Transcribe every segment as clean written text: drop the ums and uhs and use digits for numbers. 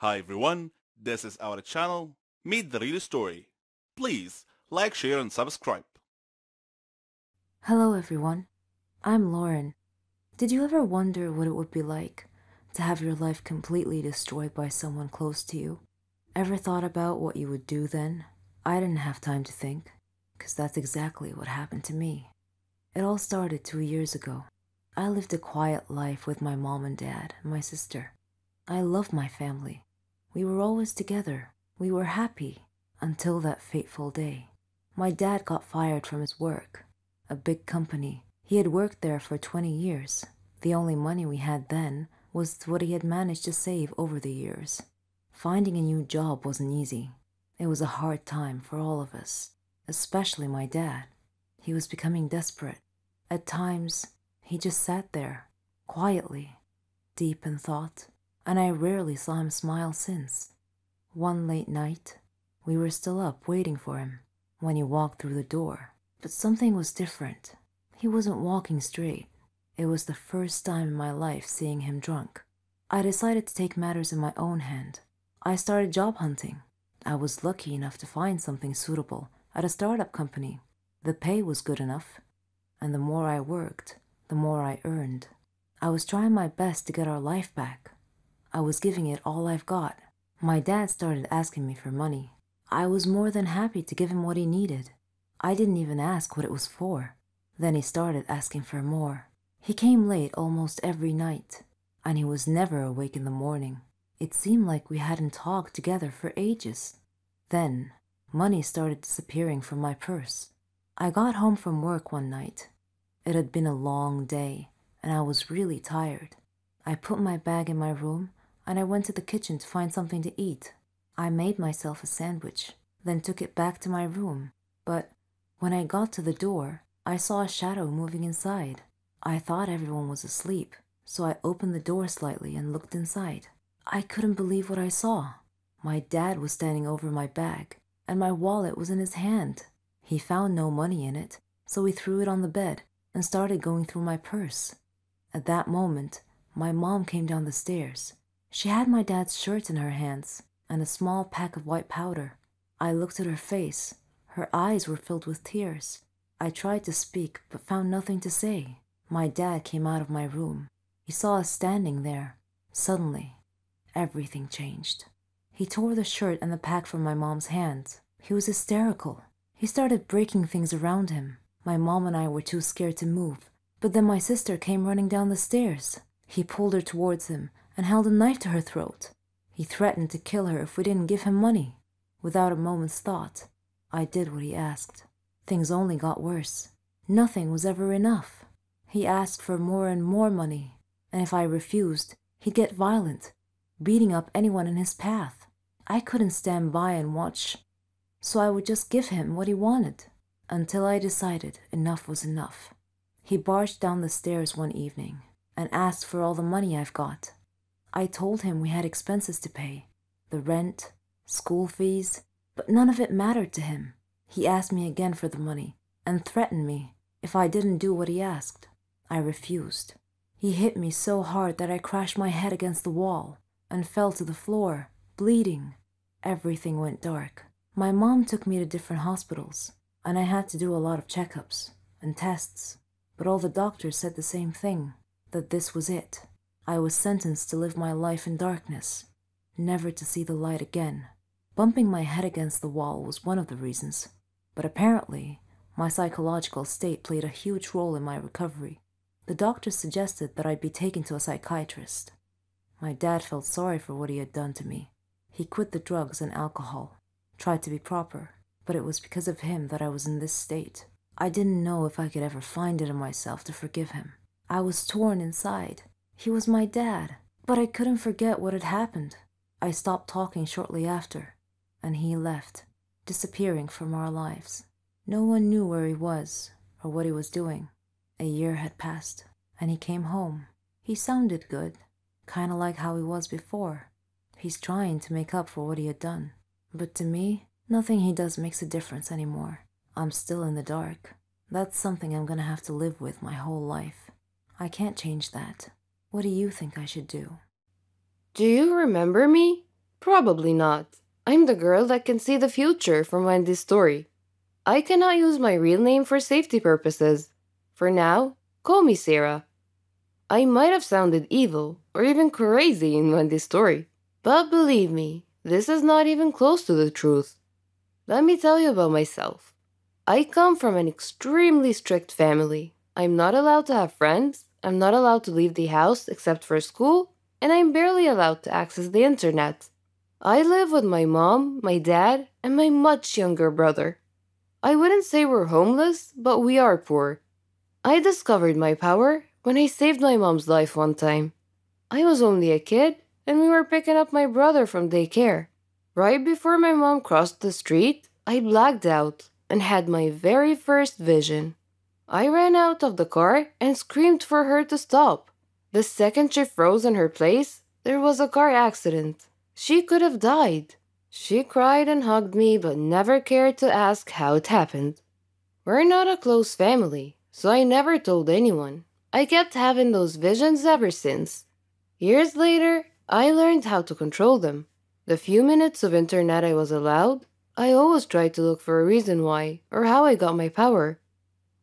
Hi everyone, this is our channel, Meet the Real Story. Please like, share and subscribe. Hello everyone, I'm Lauren. Did you ever wonder what it would be like to have your life completely destroyed by someone close to you? Ever thought about what you would do then? I didn't have time to think, because that's exactly what happened to me. It all started 2 years ago. I lived a quiet life with my mom and dad and my sister. I loved my family. We were always together. We were happy until that fateful day. My dad got fired from his work, a big company. He had worked there for 20 years. The only money we had then was what he had managed to save over the years. Finding a new job wasn't easy. It was a hard time for all of us, especially my dad. He was becoming desperate. At times, he just sat there, quietly, deep in thought, and I rarely saw him smile since. One late night, we were still up waiting for him when he walked through the door. But something was different. He wasn't walking straight. It was the first time in my life seeing him drunk. I decided to take matters in my own hand. I started job hunting. I was lucky enough to find something suitable at a startup company. The pay was good enough, and the more I worked, the more I earned. I was trying my best to get our life back. I was giving it all I've got. My dad started asking me for money. I was more than happy to give him what he needed. I didn't even ask what it was for. Then he started asking for more. He came late almost every night, and he was never awake in the morning. It seemed like we hadn't talked together for ages. Then, money started disappearing from my purse. I got home from work one night. It had been a long day, and I was really tired. I put my bag in my room, and I went to the kitchen to find something to eat. I made myself a sandwich, then took it back to my room. But when I got to the door, I saw a shadow moving inside. I thought everyone was asleep, so I opened the door slightly and looked inside. I couldn't believe what I saw. My dad was standing over my bag, and my wallet was in his hand. He found no money in it, so he threw it on the bed and started going through my purse. At that moment, my mom came down the stairs. She had my dad's shirt in her hands and a small pack of white powder. I looked at her face. Her eyes were filled with tears. I tried to speak, but found nothing to say. My dad came out of my room. He saw us standing there. Suddenly, everything changed. He tore the shirt and the pack from my mom's hands. He was hysterical. He started breaking things around him. My mom and I were too scared to move. But then my sister came running down the stairs. He pulled her towards him and held a knife to her throat. He threatened to kill her if we didn't give him money. Without a moment's thought, I did what he asked. Things only got worse. Nothing was ever enough. He asked for more and more money, and if I refused, he'd get violent, beating up anyone in his path. I couldn't stand by and watch, so I would just give him what he wanted, until I decided enough was enough. He barged down the stairs one evening and asked for all the money I've got. I told him we had expenses to pay, the rent, school fees, but none of it mattered to him. He asked me again for the money and threatened me if I didn't do what he asked. I refused. He hit me so hard that I crashed my head against the wall and fell to the floor, bleeding. Everything went dark. My mom took me to different hospitals, and I had to do a lot of checkups and tests, but all the doctors said the same thing, that this was it. I was sentenced to live my life in darkness, never to see the light again. Bumping my head against the wall was one of the reasons, but apparently, my psychological state played a huge role in my recovery. The doctors suggested that I'd be taken to a psychiatrist. My dad felt sorry for what he had done to me. He quit the drugs and alcohol, tried to be proper, but it was because of him that I was in this state. I didn't know if I could ever find it in myself to forgive him. I was torn inside. He was my dad, but I couldn't forget what had happened. I stopped talking shortly after, and he left, disappearing from our lives. No one knew where he was or what he was doing. A year had passed, and he came home. He sounded good, kind of like how he was before. He's trying to make up for what he had done. But to me, nothing he does makes a difference anymore. I'm still in the dark. That's something I'm gonna have to live with my whole life. I can't change that. What do you think I should do? Do you remember me? Probably not. I'm the girl that can see the future from Wendy's story. I cannot use my real name for safety purposes. For now, call me Sarah. I might have sounded evil or even crazy in Wendy's story, but believe me, this is not even close to the truth. Let me tell you about myself. I come from an extremely strict family. I'm not allowed to have friends, I'm not allowed to leave the house except for school, and I'm barely allowed to access the internet. I live with my mom, my dad, and my much younger brother. I wouldn't say we're homeless, but we are poor. I discovered my power when I saved my mom's life one time. I was only a kid, and we were picking up my brother from daycare. Right before my mom crossed the street, I blacked out and had my very first vision. I ran out of the car and screamed for her to stop. The second she froze in her place, there was a car accident. She could have died. She cried and hugged me but never cared to ask how it happened. We're not a close family, so I never told anyone. I kept having those visions ever since. Years later, I learned how to control them. The few minutes of internet I was allowed, I always tried to look for a reason why or how I got my power.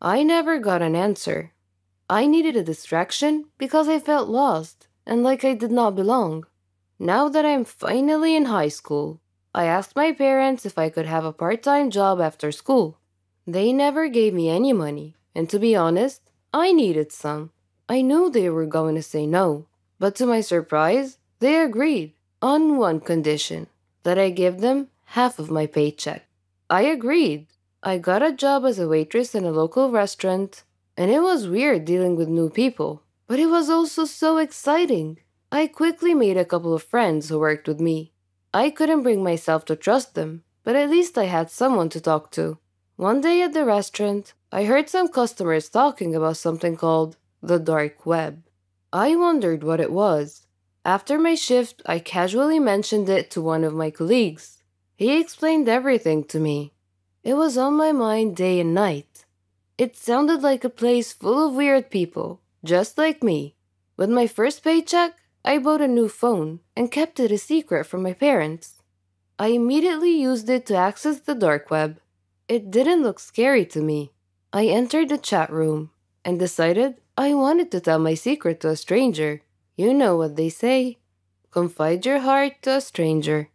I never got an answer. I needed a distraction because I felt lost and like I did not belong. Now that I'm finally in high school, I asked my parents if I could have a part-time job after school. They never gave me any money, and to be honest, I needed some. I knew they were going to say no, but to my surprise, they agreed on one condition, that I give them half of my paycheck. I agreed. I got a job as a waitress in a local restaurant, and it was weird dealing with new people, but it was also so exciting. I quickly made a couple of friends who worked with me. I couldn't bring myself to trust them, but at least I had someone to talk to. One day at the restaurant, I heard some customers talking about something called the dark web. I wondered what it was. After my shift, I casually mentioned it to one of my colleagues. He explained everything to me. It was on my mind day and night. It sounded like a place full of weird people, just like me. With my first paycheck, I bought a new phone and kept it a secret from my parents. I immediately used it to access the dark web. It didn't look scary to me. I entered the chat room and decided I wanted to tell my secret to a stranger. You know what they say. Confide your heart to a stranger.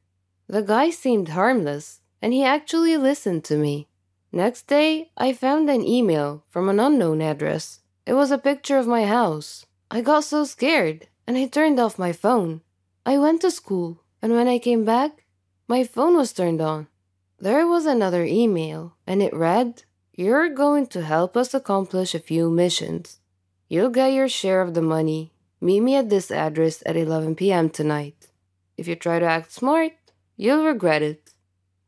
The guy seemed harmless, and he actually listened to me. Next day, I found an email from an unknown address. It was a picture of my house. I got so scared, and I turned off my phone. I went to school, and when I came back, my phone was turned on. There was another email, and it read, "You're going to help us accomplish a few missions. You'll get your share of the money. Meet me at this address at 11 p.m. tonight. If you try to act smart, you'll regret it."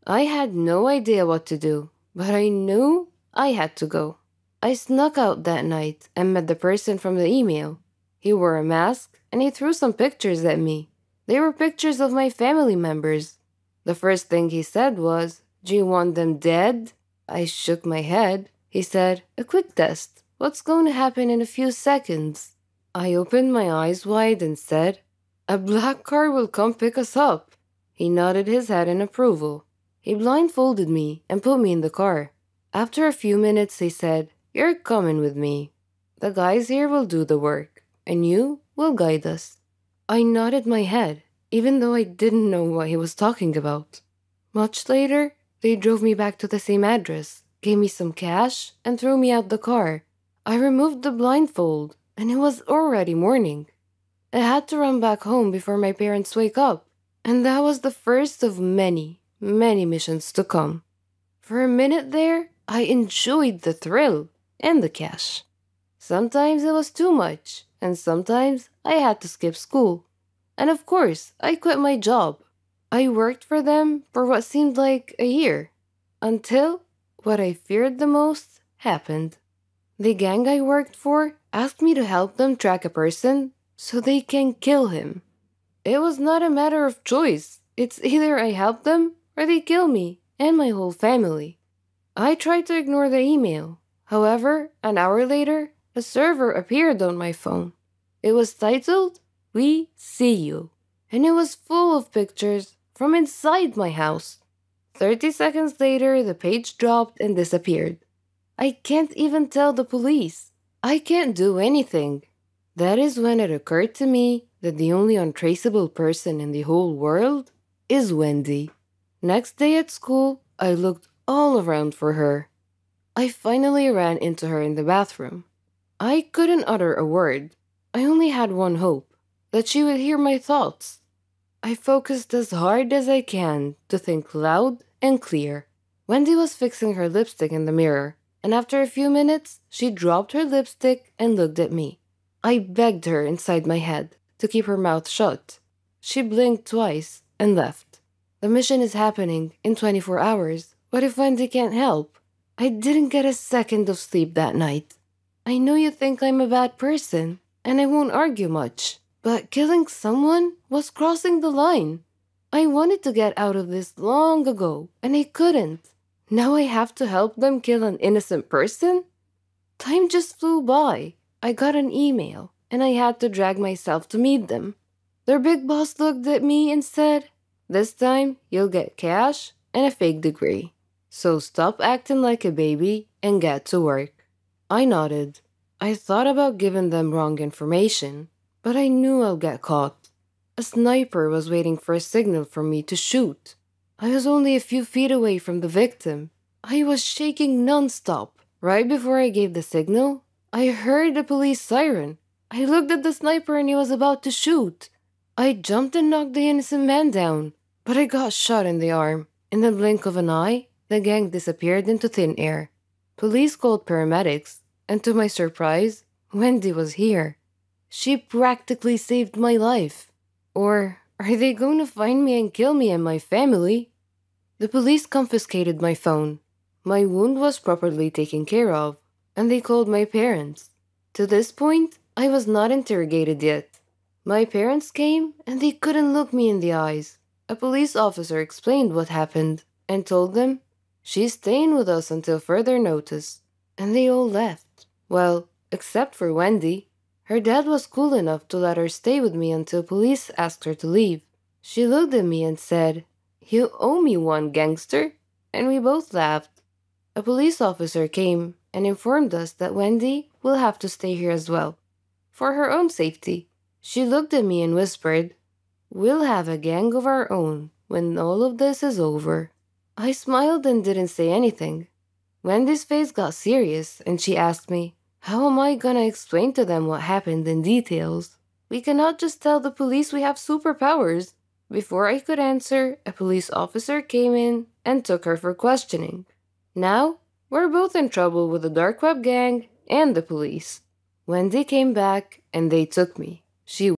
I had no idea what to do, but I knew I had to go. I snuck out that night and met the person from the email. He wore a mask and he threw some pictures at me. They were pictures of my family members. The first thing he said was, "Do you want them dead?" I shook my head. He said, "A quick test. What's going to happen in a few seconds?" I opened my eyes wide and said, "A black car will come pick us up." He nodded his head in approval. He blindfolded me and put me in the car. After a few minutes, he said, "You're coming with me. The guys here will do the work, and you will guide us." I nodded my head, even though I didn't know what he was talking about. Much later, they drove me back to the same address, gave me some cash, and threw me out the car. I removed the blindfold, and it was already morning. I had to run back home before my parents wake up, and that was the first of many, many missions to come. For a minute there, I enjoyed the thrill and the cash. Sometimes it was too much, and sometimes I had to skip school. And of course, I quit my job. I worked for them for what seemed like a year, until what I feared the most happened. The gang I worked for asked me to help them track a person so they can kill him. It was not a matter of choice. It's either I help them or they kill me and my whole family. I tried to ignore the email. However, an hour later, a server appeared on my phone. It was titled, "We See You," and it was full of pictures from inside my house. 30 seconds later, the page dropped and disappeared. I can't even tell the police. I can't do anything. That is when it occurred to me that the only untraceable person in the whole world is Wendy. Next day at school, I looked all around for her. I finally ran into her in the bathroom. I couldn't utter a word. I only had one hope, that she would hear my thoughts. I focused as hard as I can to think loud and clear. Wendy was fixing her lipstick in the mirror, and after a few minutes, she dropped her lipstick and looked at me. I begged her inside my head to keep her mouth shut. She blinked twice and left. The mission is happening in 24 hours. What if Wendy can't help? I didn't get a second of sleep that night. I know you think I'm a bad person, and I won't argue much, but killing someone was crossing the line. I wanted to get out of this long ago, and I couldn't. Now I have to help them kill an innocent person? Time just flew by. I got an email, and I had to drag myself to meet them. Their big boss looked at me and said, "This time, you'll get cash and a fake degree. So stop acting like a baby and get to work." I nodded. I thought about giving them wrong information, but I knew I'll get caught. A sniper was waiting for a signal for me to shoot. I was only a few feet away from the victim. I was shaking non-stop. Right before I gave the signal, I heard the police siren. I looked at the sniper and he was about to shoot. I jumped and knocked the innocent man down, but I got shot in the arm. In the blink of an eye, the gang disappeared into thin air. Police called paramedics, and to my surprise, Wendy was here. She practically saved my life. Or are they going to find me and kill me and my family? The police confiscated my phone. My wound was properly taken care of, and they called my parents. To this point, I was not interrogated yet. My parents came, and they couldn't look me in the eyes. A police officer explained what happened, and told them, "She's staying with us until further notice." And they all left. Well, except for Wendy. Her dad was cool enough to let her stay with me until police asked her to leave. She looked at me and said, "You owe me one, gangster." And we both laughed. A police officer came and informed us that Wendy will have to stay here as well, for her own safety. She looked at me and whispered, "We'll have a gang of our own when all of this is over." I smiled and didn't say anything. Wendy's face got serious and she asked me, "How am I gonna explain to them what happened in details? We cannot just tell the police we have superpowers." Before I could answer, a police officer came in and took her for questioning. Now, we're both in trouble with the dark web gang and the police. Wendy came back and they took me. She